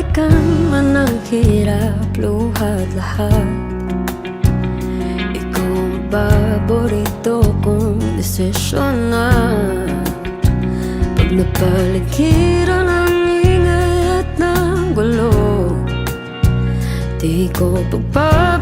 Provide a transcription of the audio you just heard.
balikan man ang hirap, luha't lahat. Ikaw ang paborito kong desisyon na. Pag napaligiran ang ingay at ng gulo, di ko pagpapalit